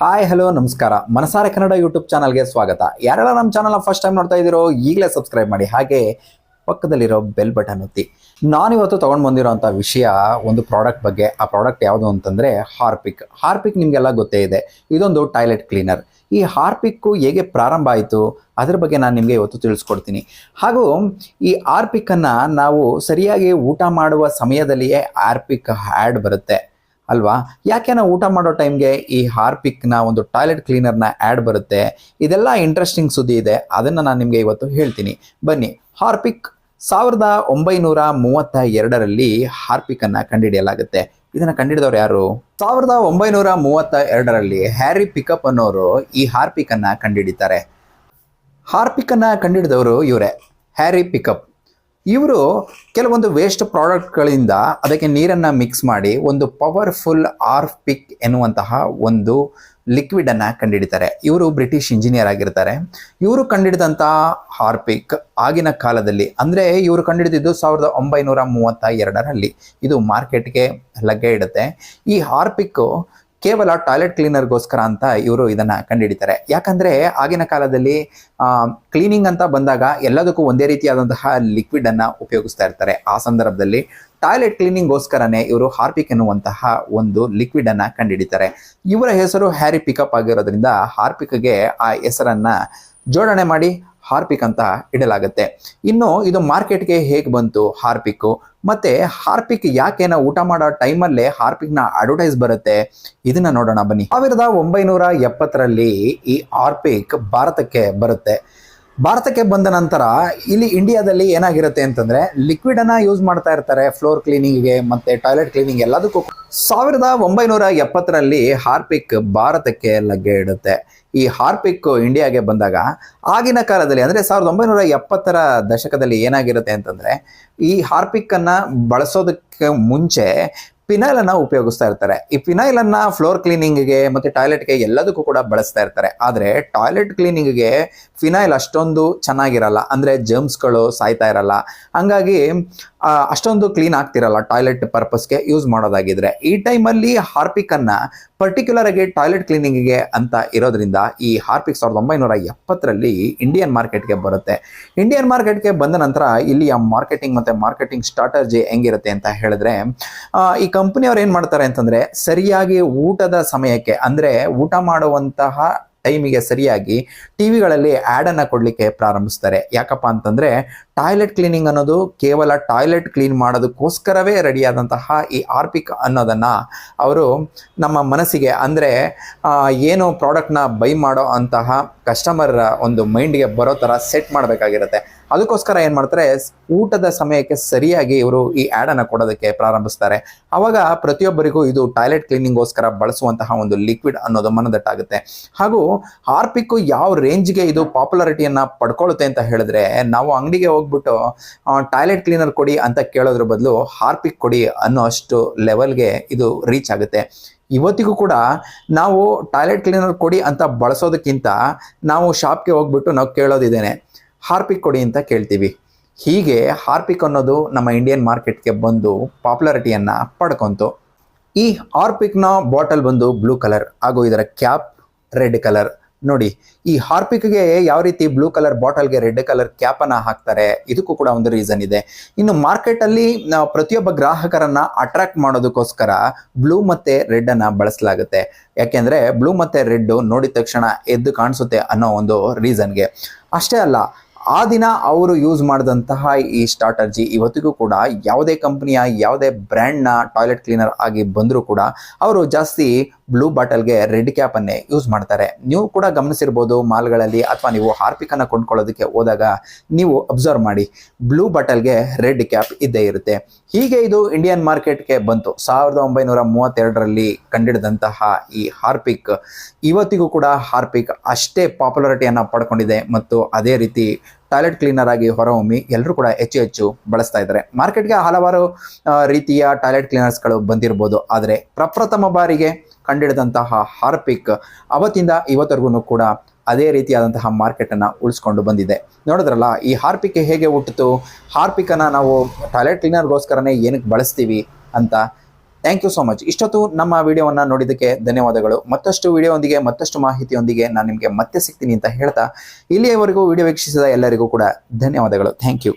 Hi hello ನಮಸ್ಕಾರ. ಮನಸಾರೆ Kannada YouTube ಚಾನಲ್ಗೆ ಸ್ವಾಗತ. ಯಾರೆಲ್ಲ ನಮ್ಮ ಚಾನಲ್ನ ಫಸ್ಟ್ ಟೈಮ್ ನೋಡ್ತಾ ಇದ್ದೀರೋ ಈಗಲೇ ಸಬ್ಸ್ಕ್ರೈಬ್ ಮಾಡಿ, ಹಾಗೆ ಪಕ್ಕದಲ್ಲಿರೋ ಬೆಲ್ ಬಟನ್ ಒತ್ತಿ. ನಾನಿವತ್ತು ತೊಗೊಂಡು ಬಂದಿರೋಂಥ ವಿಷಯ ಒಂದು ಪ್ರಾಡಕ್ಟ್ ಬಗ್ಗೆ. ಆ ಪ್ರಾಡಕ್ಟ್ ಯಾವುದು ಅಂತಂದರೆ ಹಾರ್ಪಿಕ್ ನಿಮಗೆಲ್ಲ ಗೊತ್ತೇ ಇದೆ. ಇದೊಂದು ಟಾಯ್ಲೆಟ್ ಕ್ಲೀನರ್. ಈ ಹಾರ್ಪಿಕ್ಕು ಹೇಗೆ ಪ್ರಾರಂಭ ಆಯಿತು ಅದ್ರ ಬಗ್ಗೆ ನಾನು ನಿಮಗೆ ಇವತ್ತು ತಿಳಿಸ್ಕೊಡ್ತೀನಿ. ಹಾಗೂ ಈ ಹಾರ್ಪಿಕ್ಕನ್ನು ನಾವು ಸರಿಯಾಗಿ ಊಟ ಮಾಡುವ ಸಮಯದಲ್ಲಿಯೇ ಹಾರ್ಪಿಕ್ ಆ್ಯಡ್ ಬರುತ್ತೆ ಅಲ್ವಾ? ಯಾಕೆ ನಾವು ಊಟ ಮಾಡೋ ಟೈಮ್ಗೆ ಈ ಹಾರ್ಪಿಕ್ನ ಒಂದು ಟಾಯ್ಲೆಟ್ ಕ್ಲೀನರ್ನ ಆ್ಯಡ್ ಬರುತ್ತೆ? ಇದೆಲ್ಲ ಇಂಟ್ರೆಸ್ಟಿಂಗ್ ಸುದ್ದಿ ಇದೆ, ಅದನ್ನು ನಾನು ನಿಮಗೆ ಇವತ್ತು ಹೇಳ್ತೀನಿ. ಬನ್ನಿ. ಹಾರ್ಪಿಕ್ 1932ರಲ್ಲಿ ಹಾರ್ಪಿಕ್ಕನ್ನು ಕಂಡುಹಿಡಿಯಲಾಗುತ್ತೆ. ಇದನ್ನು ಕಂಡುಹಿಡಿದವ್ರು ಯಾರು? 1932ರಲ್ಲಿ ಹ್ಯಾರಿ ಪಿಕಪ್ ಅನ್ನೋರು ಈ ಹಾರ್ಪಿಕ್ಕನ್ನು ಕಂಡುಹಿಡಿತಾರೆ. ಹಾರ್ಪಿಕ್ಕನ್ನು ಕಂಡುಹಿಡಿದವರು ಇವರೇ, ಹ್ಯಾರಿ ಪಿಕಪ್. ಇವರು ಕೆಲವೊಂದು ವೇಸ್ಟ್ ಪ್ರಾಡಕ್ಟ್ಗಳಿಂದ ಅದಕ್ಕೆ ನೀರನ್ನು ಮಿಕ್ಸ್ ಮಾಡಿ ಒಂದು ಪವರ್ಫುಲ್ ಹಾರ್ಪಿಕ್ ಎನ್ನುವಂತಹ ಒಂದು ಲಿಕ್ವಿಡನ್ನು ಕಂಡುಹಿಡಿತಾರೆ. ಇವರು ಬ್ರಿಟಿಷ್ ಇಂಜಿನಿಯರ್ ಆಗಿರ್ತಾರೆ. ಇವರು ಕಂಡುಹಿಡಿದಂಥ ಹಾರ್ಪಿಕ್ ಆಗಿನ ಕಾಲದಲ್ಲಿ, ಅಂದರೆ ಇವರು ಕಂಡುಹಿಡಿದಿದ್ದು 1932ರಲ್ಲಿ, ಇದು ಮಾರ್ಕೆಟ್ಗೆ ಲಗ್ಗೆ ಇಡುತ್ತೆ. ಈ ಹಾರ್ಪಿಕ್ಕು ಕೇವಲ ಟಾಯ್ಲೆಟ್ ಕ್ಲೀನರ್ಗೋಸ್ಕರ ಅಂತ ಇವರು ಇದನ್ನು ಕಂಡುಹಿಡಿತಾರೆ. ಯಾಕಂದರೆ ಆಗಿನ ಕಾಲದಲ್ಲಿ ಕ್ಲೀನಿಂಗ್ ಅಂತ ಬಂದಾಗ ಎಲ್ಲದಕ್ಕೂ ಒಂದೇ ರೀತಿಯಾದಂತಹ ಲಿಕ್ವಿಡನ್ನು ಉಪಯೋಗಿಸ್ತಾ ಇರ್ತಾರೆ. ಆ ಸಂದರ್ಭದಲ್ಲಿ ಟಾಯ್ಲೆಟ್ ಕ್ಲೀನಿಂಗ್ಗೋಸ್ಕರನೇ ಇವರು ಹಾರ್ಪಿಕ್ ಎನ್ನುವಂತಹ ಒಂದು ಲಿಕ್ವಿಡನ್ನು ಕಂಡುಹಿಡಿತಾರೆ. ಇವರ ಹೆಸರು ಹ್ಯಾರಿ ಪಿಕಪ್ ಆಗಿರೋದ್ರಿಂದ ಹಾರ್ಪಿಕ್ಗೆ ಆ ಹೆಸರನ್ನು ಜೋಡಣೆ ಮಾಡಿ ಹಾರ್ಪಿಕ್ ಅಂತ ಇಡಲಾಗುತ್ತೆ. ಇನ್ನು ಇದು ಮಾರ್ಕೆಟ್ಗೆ ಹೇಗೆ ಬಂತು ಹಾರ್ಪಿಕ್ಕು, ಮತ್ತೆ ಹಾರ್ಪಿಕ್ ಯಾಕೆ ನಾವು ಊಟ ಮಾಡೋ ಟೈಮಲ್ಲೇ ಹಾರ್ಪಿಕ್ನ ಅಡ್ವರ್ಟೈಸ್ ಬರುತ್ತೆ, ಇದನ್ನ ನೋಡೋಣ ಬನ್ನಿ. 1970ರಲ್ಲಿ ಈ ಹಾರ್ಪಿಕ್ ಭಾರತಕ್ಕೆ ಬರುತ್ತೆ. ಭಾರತಕ್ಕೆ ಬಂದ ನಂತರ ಇಲ್ಲಿ ಇಂಡಿಯಾದಲ್ಲಿ ಏನಾಗಿರುತ್ತೆ ಅಂತಂದ್ರೆ ಲಿಕ್ವಿಡನ್ನು ಯೂಸ್ ಮಾಡ್ತಾ ಇರ್ತಾರೆ ಫ್ಲೋರ್ ಕ್ಲೀನಿಂಗ್ಗೆ ಮತ್ತೆ ಟಾಯ್ಲೆಟ್ ಕ್ಲೀನಿಂಗ್ ಎಲ್ಲದಕ್ಕೂ. 1970ರಲ್ಲಿ ಹಾರ್ಪಿಕ್ ಭಾರತಕ್ಕೆ ಲಗ್ಗೆ ಇಡುತ್ತೆ. ಈ ಹಾರ್ಪಿಕ್ ಇಂಡಿಯಾಗೆ ಬಂದಾಗ ಆಗಿನ ಕಾಲದಲ್ಲಿ ಅಂದರೆ 1970ರ ದಶಕದಲ್ಲಿ ಏನಾಗಿರುತ್ತೆ ಅಂತಂದರೆ ಈ ಹಾರ್ಪಿಕ್ಕನ್ನು ಬಳಸೋದಕ್ಕೆ ಮುಂಚೆ ಫಿನೈಲನ್ನು ಉಪಯೋಗಿಸ್ತಾ ಇರ್ತಾರೆ. ಈ ಫಿನೈಲನ್ನು ಫ್ಲೋರ್ ಕ್ಲೀನಿಂಗ್ಗೆ ಮತ್ತು ಟಾಯ್ಲೆಟ್ಗೆ ಎಲ್ಲದಕ್ಕೂ ಕೂಡ ಬಳಸ್ತಾ ಇರ್ತಾರೆ. ಆದರೆ ಟಾಯ್ಲೆಟ್ ಕ್ಲೀನಿಂಗ್ಗೆ ಫಿನೈಲ್ ಅಷ್ಟೊಂದು ಚೆನ್ನಾಗಿರಲ್ಲ, ಅಂದರೆ ಜರ್ಮ್ಸ್ಗಳು ಸಾಯ್ತಾ ಇರಲ್ಲ. ಹಂಗಾಗಿ ಅಷ್ಟೊಂದು ಕ್ಲೀನ್ ಆಗ್ತಿರಲ್ಲ ಟಾಯ್ಲೆಟ್ ಪರ್ಪಸ್ಗೆ ಯೂಸ್ ಮಾಡೋದಾಗಿದ್ರೆ. ಈ ಟೈಮಲ್ಲಿ ಹಾರ್ಪಿಕ್ಕನ್ನು ಪರ್ಟಿಕ್ಯುಲರ್ ಆಗಿ ಟಾಯ್ಲೆಟ್ ಕ್ಲೀನಿಂಗಿಗೆ ಅಂತ ಇರೋದ್ರಿಂದ ಈ ಹಾರ್ಪಿಕ್ 1970ರಲ್ಲಿ ಇಂಡಿಯನ್ ಮಾರ್ಕೆಟ್ಗೆ ಬರುತ್ತೆ. ಇಂಡಿಯನ್ ಮಾರ್ಕೆಟ್ಗೆ ಬಂದ ನಂತರ ಇಲ್ಲಿಯ ಮಾರ್ಕೆಟಿಂಗ್ ಮತ್ತು ಮಾರ್ಕೆಟಿಂಗ್ ಸ್ಟ್ರಾಟಜಿ ಹೆಂಗಿರುತ್ತೆ ಅಂತ ಹೇಳಿದ್ರೆ, ಈ ಕಂಪನಿಯವ್ರು ಏನು ಮಾಡ್ತಾರೆ ಅಂತಂದರೆ ಸರಿಯಾಗಿ ಊಟದ ಸಮಯಕ್ಕೆ, ಅಂದರೆ ಊಟ ಮಾಡುವಂತಹ ಟೈಮಿಗೆ ಸರಿಯಾಗಿ ಟಿವಿಗಳಲ್ಲಿ ಆ್ಯಡನ್ನು ಕೊಡಲಿಕ್ಕೆ ಪ್ರಾರಂಭಿಸ್ತಾರೆ. ಯಾಕಪ್ಪ ಅಂತಂದರೆ ಟಾಯ್ಲೆಟ್ ಕ್ಲೀನಿಂಗ್ ಅನ್ನೋದು ಕೇವಲ ಟಾಯ್ಲೆಟ್ ಕ್ಲೀನ್ ಮಾಡೋದಕ್ಕೋಸ್ಕರವೇ ರೆಡಿಯಾದಂತಹ ಈ ಹಾರ್ಪಿಕ್ ಅನ್ನೋದನ್ನು ಅವರು ನಮ್ಮ ಮನಸ್ಸಿಗೆ, ಅಂದರೆ ಏನು ಪ್ರಾಡಕ್ಟ್ನ ಬೈ ಮಾಡೋ ಅಂತಹ ಕಸ್ಟಮರ್ ಒಂದು ಮೈಂಡ್ಗೆ ಬರೋ ಥರ ಸೆಟ್ ಮಾಡಬೇಕಾಗಿರುತ್ತೆ. ಅದಕ್ಕೋಸ್ಕರ ಏನು ಮಾಡ್ತಾರೆ, ಊಟದ ಸಮಯಕ್ಕೆ ಸರಿಯಾಗಿ ಇವರು ಈ ಆ್ಯಡನ್ನು ಕೊಡೋದಕ್ಕೆ ಪ್ರಾರಂಭಿಸ್ತಾರೆ. ಆವಾಗ ಪ್ರತಿಯೊಬ್ಬರಿಗೂ ಇದು ಟಾಯ್ಲೆಟ್ ಕ್ಲೀನಿಂಗ್ಗೋಸ್ಕರ ಬಳಸುವಂತಹ ಒಂದು ಲಿಕ್ವಿಡ್ ಅನ್ನೋದು ಮನದಟ್ಟಾಗುತ್ತೆ. ಹಾಗೂ ಹಾರ್ಪಿಕ್ಕು ಯಾವ ರೇಂಜ್ಗೆ ಇದು ಪಾಪ್ಯುಲಾರಿಟಿಯನ್ನು ಪಡ್ಕೊಳ್ಳುತ್ತೆ ಅಂತ ಹೇಳಿದ್ರೆ, ನಾವು ಅಂಗಡಿಗೆ ಹೋಗ್ಬಿಟ್ಟು ಟಾಯ್ಲೆಟ್ ಕ್ಲೀನರ್ ಕೊಡಿ ಅಂತ ಕೇಳೋದ್ರ ಬದಲು ಹಾರ್ಪಿಕ್ ಕೊಡಿ ಅನ್ನೋ ಅಷ್ಟು ಲೆವೆಲ್ಗೆ ಇದು ರೀಚ್ ಆಗುತ್ತೆ. ಇವತ್ತಿಗೂ ಕೂಡ ನಾವು ಟಾಯ್ಲೆಟ್ ಕ್ಲೀನರ್ ಕೊಡಿ ಅಂತ ಬಳಸೋದಕ್ಕಿಂತ ನಾವು ಶಾಪ್ಗೆ ಹೋಗ್ಬಿಟ್ಟು ನಾವು ಕೇಳೋದಿದ್ದೇನೆ, ಹಾರ್ಪಿಕ್ ಕೊಡಿ ಅಂತ ಕೇಳ್ತೀವಿ. ಹೀಗೆ ಹಾರ್ಪಿಕ್ ಅನ್ನೋದು ನಮ್ಮ ಇಂಡಿಯನ್ ಮಾರ್ಕೆಟ್ಗೆ ಬಂದು ಪಾಪ್ಯುಲಾರಿಟಿಯನ್ನು ಪಡ್ಕೊಂತು. ಈ ಹಾರ್ಪಿಕ್ನ ಬಾಟಲ್ ಬಂದು ಬ್ಲೂ ಕಲರ್ ಹಾಗೂ ಇದರ ಕ್ಯಾಪ್ ರೆಡ್ ಕಲರ್. ನೋಡಿ, ಈ ಹಾರ್ಪಿಕ್ಗೆ ಯಾವ ರೀತಿ ಬ್ಲೂ ಕಲರ್ ಬಾಟಲ್ಗೆ ರೆಡ್ ಕಲರ್ ಕ್ಯಾಪನ್ನು ಹಾಕ್ತಾರೆ, ಇದಕ್ಕೂ ಕೂಡ ಒಂದು ರೀಸನ್ ಇದೆ. ಇನ್ನು ಮಾರ್ಕೆಟಲ್ಲಿ ಪ್ರತಿಯೊಬ್ಬ ಗ್ರಾಹಕರನ್ನು ಅಟ್ರಾಕ್ಟ್ ಮಾಡೋದಕ್ಕೋಸ್ಕರ ಬ್ಲೂ ಮತ್ತು ರೆಡ್ಡನ್ನು ಬಳಸಲಾಗುತ್ತೆ. ಯಾಕೆಂದರೆ ಬ್ಲೂ ಮತ್ತು ರೆಡ್ಡು ನೋಡಿದ ತಕ್ಷಣ ಎದ್ದು ಕಾಣಿಸುತ್ತೆ ಅನ್ನೋ ಒಂದು ರೀಸನ್ಗೆ. ಅಷ್ಟೇ ಅಲ್ಲ, ಆ ದಿನ ಅವರು ಯೂಸ್ ಮಾಡಿದಂತಹ ಈ ಸ್ಟ್ರಾಟಜಿ ಇವತ್ತಿಗೂ ಕೂಡ ಯಾವುದೇ ಕಂಪ್ನಿಯ ಯಾವುದೇ ಬ್ರ್ಯಾಂಡ್ನ ಟಾಯ್ಲೆಟ್ ಕ್ಲೀನರ್ ಆಗಿ ಬಂದರೂ ಕೂಡ ಅವರು ಜಾಸ್ತಿ ಬ್ಲೂ ಬಾಟಲ್ಗೆ ರೆಡ್ ಕ್ಯಾಪನ್ನೇ ಯೂಸ್ ಮಾಡ್ತಾರೆ. ನೀವು ಕೂಡ ಗಮನಿಸಿರ್ಬೋದು ಮಾಲ್ಗಳಲ್ಲಿ, ಅಥವಾ ನೀವು ಹಾರ್ಪಿಕ್ಕನ್ನು ಕೊಂಡ್ಕೊಳ್ಳೋದಕ್ಕೆ ಹೋದಾಗ ನೀವು ಅಬ್ಸರ್ವ್ ಮಾಡಿ, ಬ್ಲೂ ಬಾಟಲ್ಗೆ ರೆಡ್ ಕ್ಯಾಪ್ ಇದ್ದೇ ಇರುತ್ತೆ. ಹೀಗೆ ಇದು ಇಂಡಿಯನ್ ಮಾರ್ಕೆಟ್ಗೆ ಬಂತು. 1932ರಲ್ಲಿ ಕಂಡಿಡಿದಂತಹ ಈ ಹಾರ್ಪಿಕ್ ಇವತ್ತಿಗೂ ಕೂಡ ಹಾರ್ಪಿಕ್ ಅಷ್ಟೇ ಪಾಪ್ಯುಲಾರಿಟಿಯನ್ನು ಪಡ್ಕೊಂಡಿದೆ ಮತ್ತು ಅದೇ ರೀತಿ ಟಾಯ್ಲೆಟ್ ಕ್ಲೀನರ್ ಆಗಿ ಹೊರಹೊಮ್ಮಿ ಎಲ್ಲರೂ ಕೂಡ ಹೆಚ್ಚು ಹೆಚ್ಚು ಬಳಸ್ತಾ ಇದ್ದಾರೆ. ಮಾರ್ಕೆಟ್ಗೆ ಹಲವಾರು ರೀತಿಯ ಟಾಯ್ಲೆಟ್ ಕ್ಲೀನರ್ಸ್ಗಳು ಬಂದಿರ್ಬೋದು, ಆದರೆ ಪ್ರಪ್ರಥಮ ಬಾರಿಗೆ ಕಂಡಿಡಿದಂತಹ ಹಾರ್ಪಿಕ್ ಅವತ್ತಿಂದ ಇವತ್ತರೆಗೂ ಕೂಡ ಅದೇ ರೀತಿಯಾದಂತಹ ಮಾರ್ಕೆಟನ್ನು ಉಳಿಸ್ಕೊಂಡು ಬಂದಿದೆ. ನೋಡಿದ್ರಲ್ಲ ಈ ಹಾರ್ಪಿಕ್ ಹೇಗೆ ಹುಟ್ಟಿತು, ಹಾರ್ಪಿಕ್ಕನ್ನು ನಾವು ಟಾಯ್ಲೆಟ್ ಕ್ಲೀನರ್ಗೋಸ್ಕರನೇ ಏನಕ್ಕೆ ಬಳಸ್ತೀವಿ ಅಂತ. Thank you so much. ಇಷ್ಟೊತ್ತು ನಮ್ಮ ವಿಡಿಯೋವನ್ನು ನೋಡಿದ್ದಕ್ಕೆ ಧನ್ಯವಾದಗಳು. ಮತ್ತಷ್ಟು ವಿಡಿಯೋದೊಂದಿಗೆ ಮತ್ತಷ್ಟು ಮಾಹಿತಿಯೊಂದಿಗೆ ನಾನು ನಿಮಗೆ ಮತ್ತೆ ಸಿಗ್ತೀನಿ ಅಂತ ಹೇಳ್ತಾ ಇಲ್ಲಿಯವರೆಗೂ ವಿಡಿಯೋ ವೀಕ್ಷಿಸಿದ ಎಲ್ಲರಿಗೂ ಕೂಡ ಧನ್ಯವಾದಗಳು. Thank you.